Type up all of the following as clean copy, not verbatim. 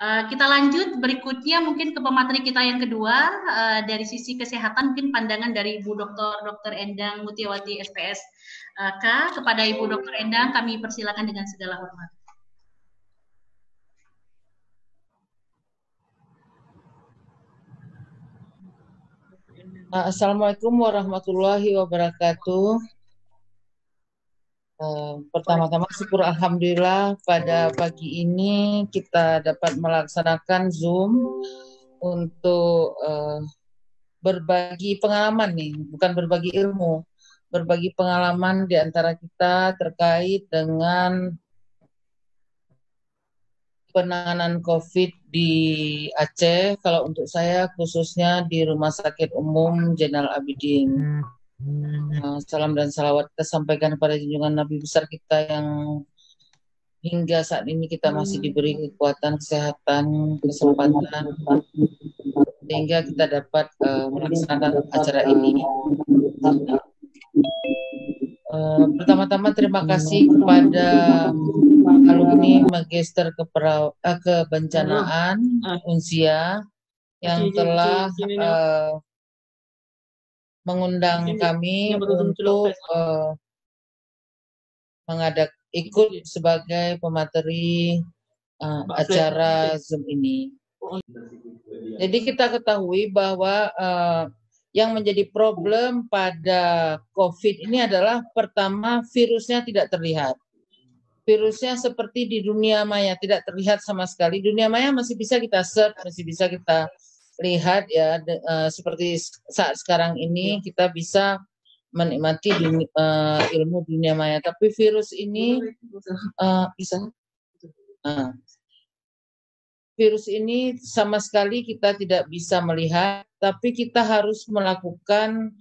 Kita lanjut berikutnya mungkin ke pemateri kita yang kedua, dari sisi kesehatan mungkin pandangan dari Ibu Dr. Endang Mutiawati SPS K. Kepada Ibu Dr. Endang kami persilakan dengan segala hormat. Assalamualaikum warahmatullahi wabarakatuh. Pertama-tama syukur alhamdulillah pada pagi ini kita dapat melaksanakan Zoom untuk berbagi pengalaman nih, bukan berbagi ilmu, berbagi pengalaman di antara kita terkait dengan penanganan COVID di Aceh. Kalau untuk saya khususnya di Rumah Sakit Umum Zainal Abidin. Salam dan salawat kita sampaikan kepada junjungan Nabi besar kita yang hingga saat ini kita masih diberi kekuatan, kesehatan, kesempatan sehingga kita dapat melaksanakan acara ini. Pertama-tama terima kasih kepada alumni Magister Kebencanaan Unsia yang telah mengundang kami untuk ikut sebagai pemateri acara Zoom ini. Jadi kita ketahui bahwa yang menjadi problem pada COVID ini adalah pertama virusnya tidak terlihat. Virusnya seperti di dunia maya tidak terlihat sama sekali. Dunia maya masih bisa kita search, masih bisa kita lihat ya, seperti saat sekarang ini kita bisa menikmati ilmu dunia maya. Tapi virus ini virus ini sama sekali kita tidak bisa melihat, tapi kita harus melakukan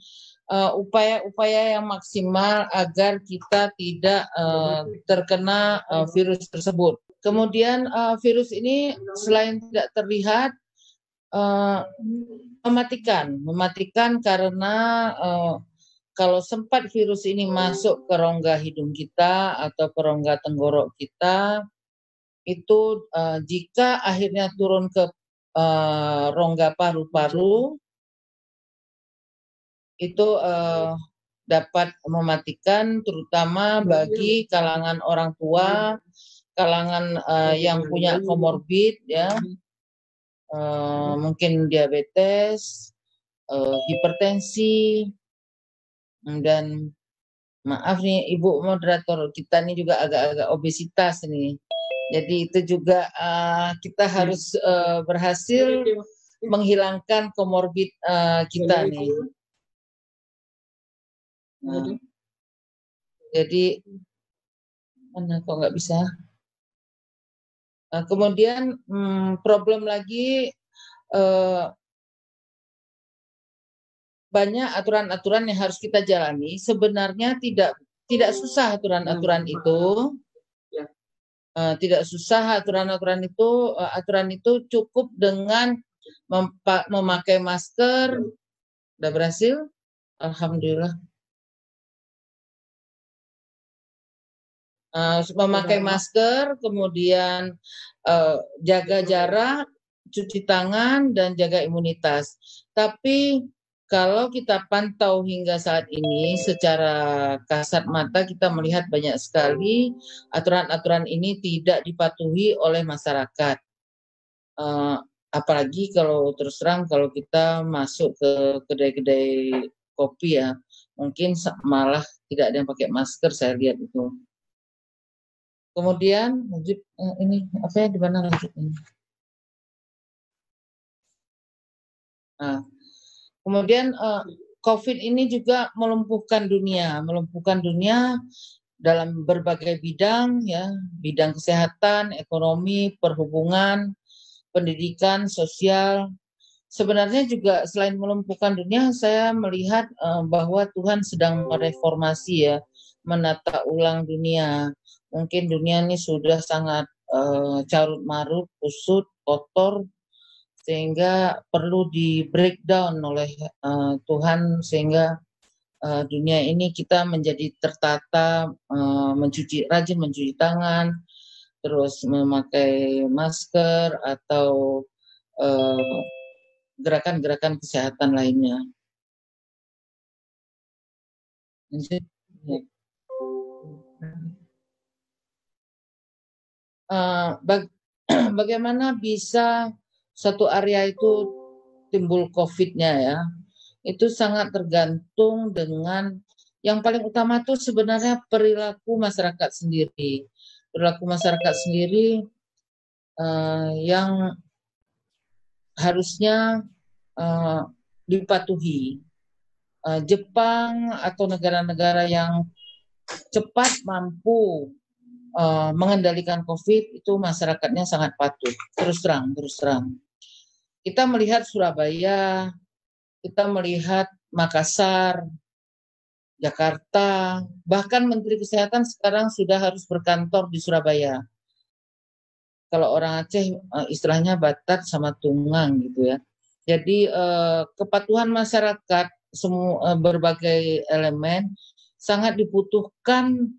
upaya-upaya yang maksimal agar kita tidak terkena virus tersebut. Kemudian virus ini selain tidak terlihat, mematikan karena kalau sempat virus ini masuk ke rongga hidung kita atau ke rongga tenggorok kita, itu jika akhirnya turun ke rongga paru-paru, itu dapat mematikan, terutama bagi kalangan orang tua, kalangan yang punya komorbid ya. Mungkin diabetes, hipertensi, dan maaf nih Ibu moderator, kita ini juga agak-agak obesitas nih. Jadi itu juga kita harus berhasil menghilangkan komorbid kita nih. Jadi mana kok nggak bisa? Kemudian problem lagi, banyak aturan-aturan yang harus kita jalani. Sebenarnya tidak susah aturan-aturan itu, tidak susah aturan-aturan itu. Aturan itu cukup dengan memakai masker. Udah berhasil, alhamdulillah. Memakai masker, kemudian jaga jarak, cuci tangan, dan jaga imunitas. Tapi kalau kita pantau hingga saat ini secara kasat mata kita melihat banyak sekali aturan-aturan ini tidak dipatuhi oleh masyarakat. Apalagi kalau terus terang kalau kita masuk ke kedai-kedai kopi ya, mungkin malah tidak ada yang pakai masker, saya lihat itu. Kemudian ini apa ya, di mana lanjut ini? Kemudian COVID ini juga melumpuhkan dunia dalam berbagai bidang ya, bidang kesehatan, ekonomi, perhubungan, pendidikan, sosial. Sebenarnya juga selain melumpuhkan dunia, saya melihat bahwa Tuhan sedang mereformasi ya, menata ulang dunia. Mungkin dunia ini sudah sangat carut marut, kusut, kotor, sehingga perlu di breakdown oleh Tuhan sehingga dunia ini kita menjadi tertata, rajin mencuci tangan, terus memakai masker atau gerakan-gerakan kesehatan lainnya. Bagaimana bisa satu area itu timbul COVID-nya ya? Itu sangat tergantung dengan yang paling utama itu sebenarnya perilaku masyarakat sendiri. Perilaku masyarakat sendiri yang harusnya dipatuhi. Jepang atau negara-negara yang cepat mampu mengendalikan COVID itu masyarakatnya sangat patuh. Terus terang. Kita melihat Surabaya, kita melihat Makassar, Jakarta, bahkan Menteri Kesehatan sekarang sudah harus berkantor di Surabaya. Kalau orang Aceh istilahnya Batak sama Tungang gitu ya. Jadi kepatuhan masyarakat semua berbagai elemen sangat dibutuhkan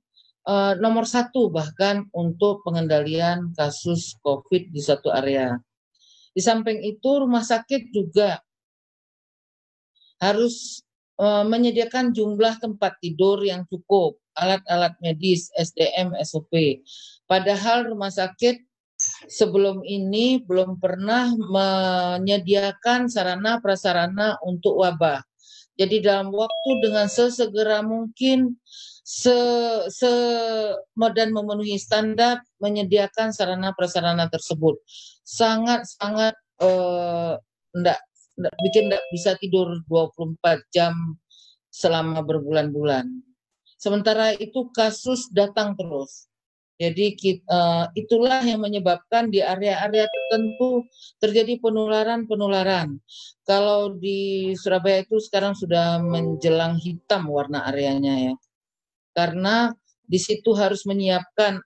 nomor satu bahkan untuk pengendalian kasus COVID di satu area. Di samping itu rumah sakit juga harus menyediakan jumlah tempat tidur yang cukup, alat-alat medis, SDM, SOP. Padahal rumah sakit sebelum ini belum pernah menyediakan sarana prasarana untuk wabah. Jadi dalam waktu dengan sesegera mungkin, dan memenuhi standar menyediakan sarana prasarana tersebut. Sangat-sangat enggak bisa tidur 24 jam selama berbulan-bulan. Sementara itu kasus datang terus. Jadi itulah yang menyebabkan di area-area tertentu terjadi penularan. Kalau di Surabaya itu sekarang sudah menjelang hitam warna areanya ya. Karena di situ harus menyiapkan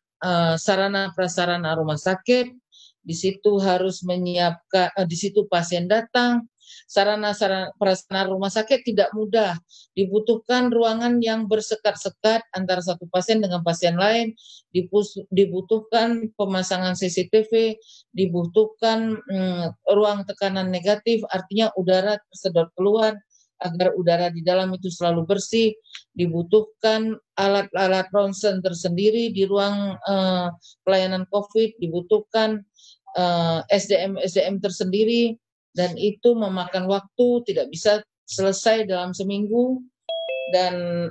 sarana prasarana rumah sakit, di situ harus menyiapkan, di situ pasien datang, sarana prasarana rumah sakit tidak mudah, dibutuhkan ruangan yang bersekat-sekat antara satu pasien dengan pasien lain, dibutuhkan pemasangan CCTV, dibutuhkan ruang tekanan negatif, artinya udara tersedot keluar agar udara di dalam itu selalu bersih, dibutuhkan alat-alat ronsen tersendiri di ruang pelayanan COVID, dibutuhkan SDM tersendiri, dan itu memakan waktu, tidak bisa selesai dalam seminggu, dan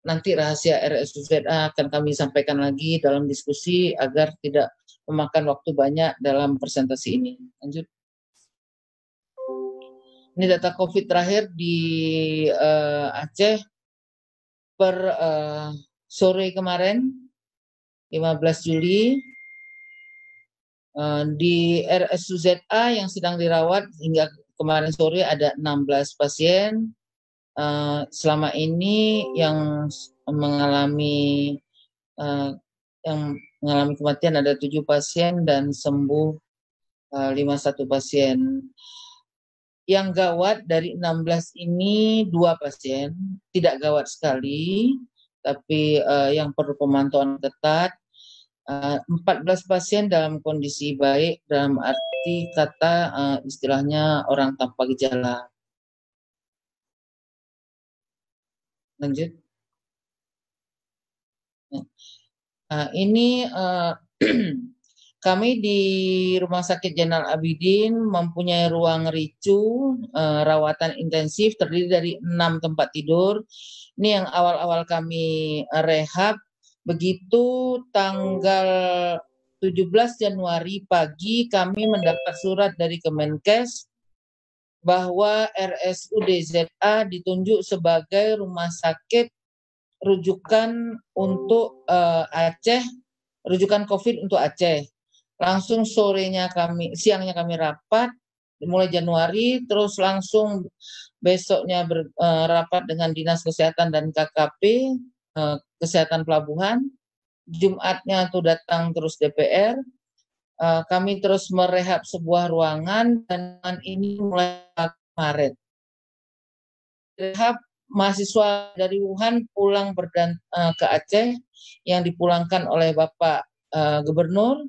nanti rahasia RSUZA akan kami sampaikan lagi dalam diskusi agar tidak memakan waktu banyak dalam presentasi ini. Lanjut. Ini data COVID terakhir di Aceh per sore kemarin, 15 Juli. Di RSUZA yang sedang dirawat hingga kemarin sore ada 16 pasien. Selama ini yang mengalami kematian ada 7 pasien dan sembuh 51 pasien. Yang gawat dari 16 ini 2 pasien, tidak gawat sekali, tapi yang perlu pemantauan ketat. 14 pasien dalam kondisi baik, dalam arti kata istilahnya orang tanpa gejala. Lanjut. Nah, ini kami di Rumah Sakit Zainal Abidin mempunyai ruang RICU, rawatan intensif terdiri dari 6 tempat tidur. Ini yang awal-awal kami rehab. Begitu tanggal 17 Januari pagi kami mendapat surat dari Kemenkes bahwa RSUD ZA ditunjuk sebagai rumah sakit rujukan untuk Aceh, rujukan COVID untuk Aceh. Langsung siangnya kami rapat mulai Januari, terus langsung besoknya rapat dengan Dinas Kesehatan dan KKP Kesehatan Pelabuhan. Jumatnya tuh datang terus DPR. Kami terus merehab sebuah ruangan dan ini mulai Maret. Rehab mahasiswa dari Wuhan pulang ke Aceh yang dipulangkan oleh Bapak Gubernur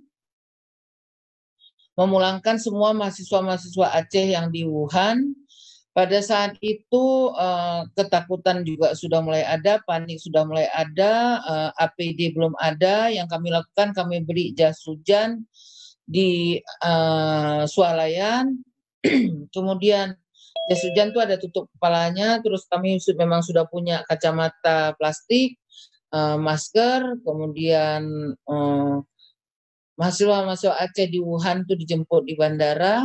memulangkan semua mahasiswa-mahasiswa Aceh yang di Wuhan. Pada saat itu ketakutan juga sudah mulai ada, panik sudah mulai ada, APD belum ada. Yang kami lakukan, kami beli jas hujan di swalayan. Kemudian jas hujan itu ada tutup kepalanya, terus kami memang sudah punya kacamata plastik, masker, kemudian mahasiswa Aceh di Wuhan itu dijemput di bandara,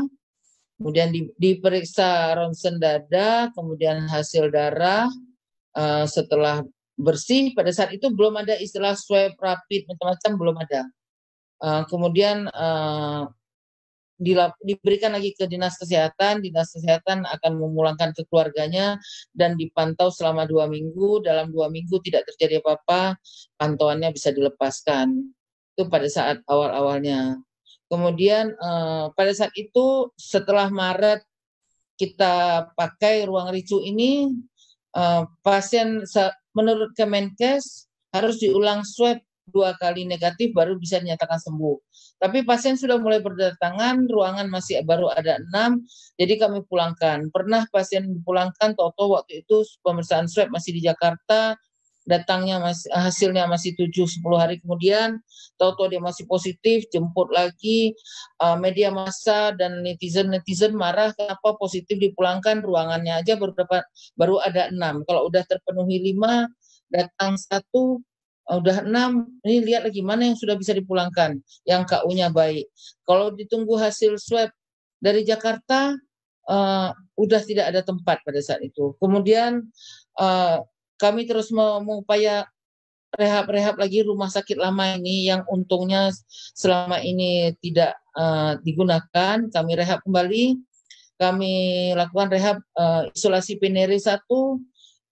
kemudian diperiksa ronsen dada, kemudian hasil darah. Setelah bersih, pada saat itu belum ada istilah swab rapid macam-macam, belum ada. Kemudian diberikan lagi ke dinas kesehatan akan memulangkan ke keluarganya dan dipantau selama 2 minggu. Dalam 2 minggu tidak terjadi apa-apa, pantauannya bisa dilepaskan. Itu pada saat awal-awalnya. Kemudian pada saat itu setelah Maret kita pakai ruang ricu ini, pasien menurut Kemenkes harus diulang swab 2 kali negatif baru bisa dinyatakan sembuh. Tapi pasien sudah mulai berdatangan, ruangan masih baru ada 6, jadi kami pulangkan. Pernah pasien dipulangkan, toto waktu itu pemeriksaan swab masih di Jakarta, datangnya hasilnya masih 7-10 hari kemudian, tahu-tahu dia masih positif, jemput lagi, media massa dan netizen marah kenapa positif dipulangkan, ruangannya aja baru ada 6. Kalau udah terpenuhi 5, datang 1, udah 6, ini lihat lagi mana yang sudah bisa dipulangkan, yang KU-nya baik. Kalau ditunggu hasil swab dari Jakarta, udah tidak ada tempat pada saat itu. Kemudian kami terus mengupaya rehab lagi rumah sakit lama ini yang untungnya selama ini tidak digunakan. Kami rehab kembali, kami lakukan rehab isolasi Pinere 1,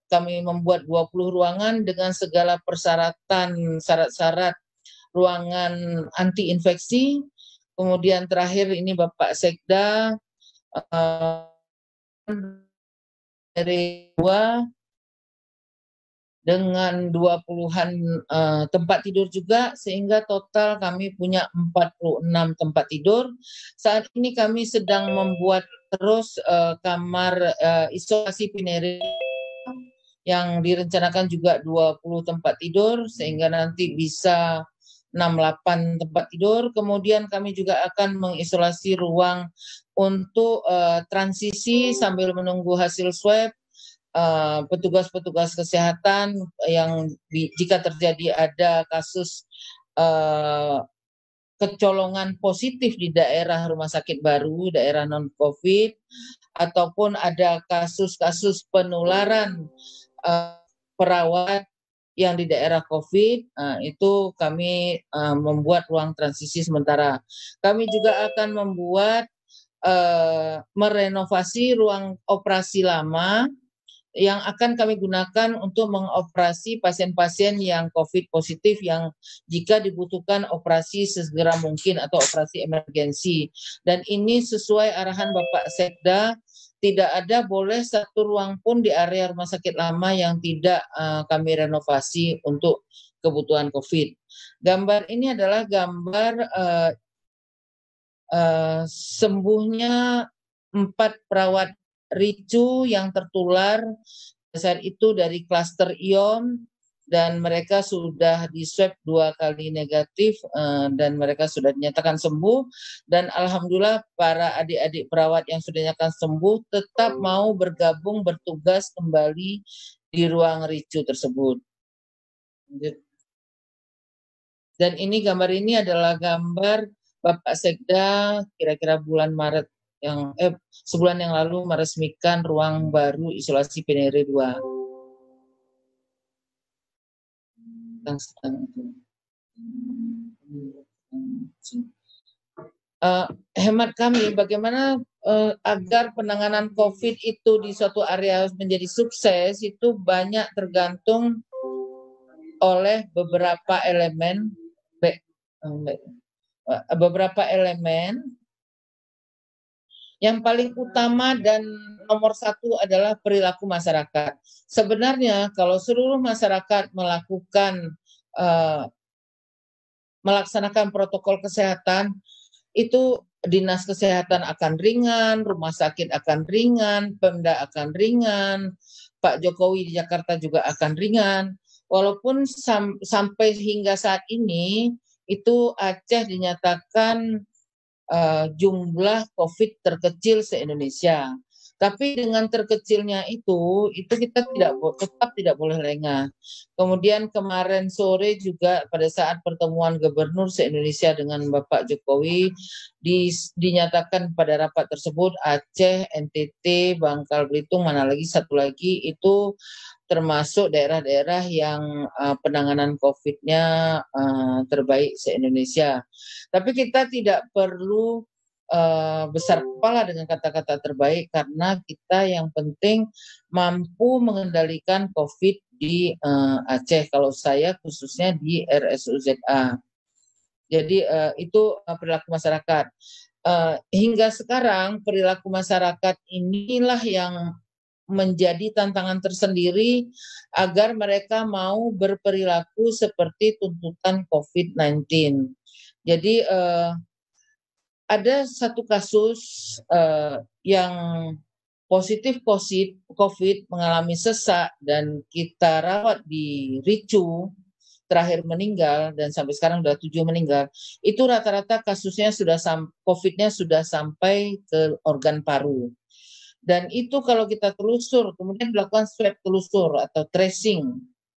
kami membuat 20 ruangan dengan segala persyaratan, syarat-syarat ruangan anti infeksi. Kemudian terakhir ini Bapak Sekda dari 2 dengan 20-an tempat tidur juga, sehingga total kami punya 46 tempat tidur. Saat ini kami sedang membuat terus kamar isolasi Pinere yang direncanakan juga 20 tempat tidur, sehingga nanti bisa 68 tempat tidur. Kemudian kami juga akan mengisolasi ruang untuk transisi sambil menunggu hasil swab. Petugas-petugas kesehatan yang jika terjadi ada kasus kecolongan positif di daerah rumah sakit baru, daerah non-COVID, ataupun ada kasus-kasus penularan perawat yang di daerah COVID, itu kami membuat ruang transisi sementara. Kami juga akan membuat merenovasi ruang operasi lama yang akan kami gunakan untuk mengoperasi pasien-pasien yang COVID positif yang jika dibutuhkan operasi sesegera mungkin atau operasi emergensi. Dan ini sesuai arahan Bapak Sekda, tidak ada boleh satu ruang pun di area rumah sakit lama yang tidak kami renovasi untuk kebutuhan COVID. Gambar ini adalah gambar sembuhnya 4 perawat ricu yang tertular saat itu dari klaster IOM, dan mereka sudah di swab 2 kali negatif dan mereka sudah dinyatakan sembuh. Dan alhamdulillah para adik-adik perawat yang sudah dinyatakan sembuh tetap mau bergabung bertugas kembali di ruang ricu tersebut. Dan ini gambar ini adalah gambar Bapak Sekda kira-kira bulan Maret yang sebulan yang lalu meresmikan ruang baru isolasi Pinere 2. Hemat kami bagaimana agar penanganan COVID itu di suatu area menjadi sukses itu banyak tergantung oleh beberapa elemen yang paling utama dan nomor 1 adalah perilaku masyarakat. Sebenarnya kalau seluruh masyarakat melakukan melaksanakan protokol kesehatan, itu dinas kesehatan akan ringan, rumah sakit akan ringan, Pemda akan ringan, Pak Jokowi di Jakarta juga akan ringan. Walaupun sampai hingga saat ini itu Aceh dinyatakan jumlah COVID terkecil se-Indonesia. Tapi dengan terkecilnya itu kita tetap tidak boleh lengah. Kemudian kemarin sore juga pada saat pertemuan Gubernur se-Indonesia dengan Bapak Jokowi dinyatakan pada rapat tersebut Aceh, NTT, Bangka Belitung, mana lagi satu lagi itu termasuk daerah-daerah yang penanganan COVID-nya terbaik se-Indonesia. Tapi kita tidak perlu besar kepala dengan kata-kata terbaik karena kita yang penting mampu mengendalikan COVID di Aceh. Kalau saya khususnya di RSUZA. Jadi itu perilaku masyarakat. Hingga sekarang perilaku masyarakat inilah yang menjadi tantangan tersendiri agar mereka mau berperilaku seperti tuntutan COVID-19. Jadi ada satu kasus yang positif COVID mengalami sesak dan kita rawat di Ricu, terakhir meninggal dan sampai sekarang sudah 7 meninggal. Itu rata-rata kasusnya COVID-nya sudah sampai ke organ paru. Dan itu kalau kita telusur, kemudian dilakukan swab telusur atau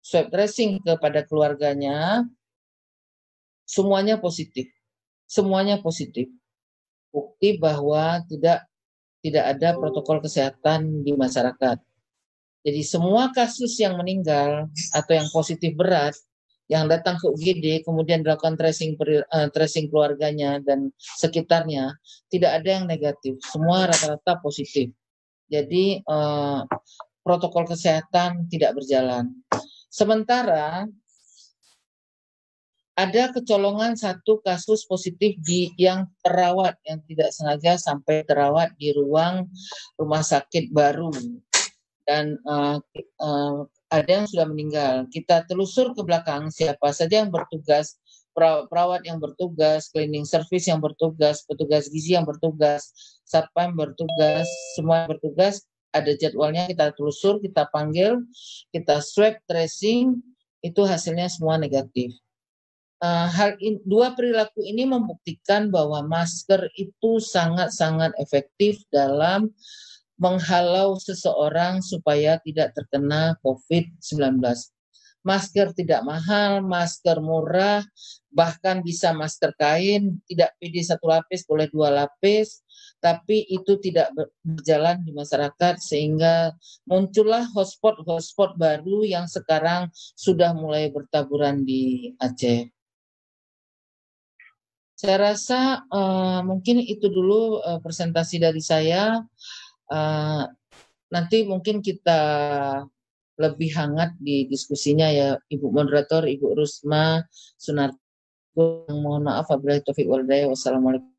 swab tracing kepada keluarganya, semuanya positif. Semuanya positif. Bukti bahwa tidak ada protokol kesehatan di masyarakat. Jadi semua kasus yang meninggal atau yang positif berat yang datang ke UGD kemudian dilakukan tracing keluarganya dan sekitarnya, tidak ada yang negatif, semua rata-rata positif. Jadi protokol kesehatan tidak berjalan. Sementara ada kecolongan satu kasus positif yang terawat, yang tidak sengaja sampai terawat di ruang rumah sakit baru. Dan ada yang sudah meninggal. Kita telusur ke belakang siapa saja yang bertugas, perawat yang bertugas, cleaning service yang bertugas, petugas gizi yang bertugas, satpam bertugas, semua yang bertugas, ada jadwalnya, kita telusur, kita panggil, kita swab tracing, itu hasilnya semua negatif. Dua perilaku ini membuktikan bahwa masker itu sangat-sangat efektif dalam menghalau seseorang supaya tidak terkena COVID-19. Masker tidak mahal, masker murah, bahkan bisa masker kain, tidak PD 1 lapis, boleh 2 lapis, tapi itu tidak berjalan di masyarakat sehingga muncullah hotspot baru yang sekarang sudah mulai bertaburan di Aceh. Saya rasa mungkin itu dulu presentasi dari saya. Nanti mungkin kita lebih hangat di diskusinya ya, Ibu Moderator, Ibu Rusma Sunarto. Mohon maaf, wabillahi taufiq wal hidayah. Wassalamualaikum.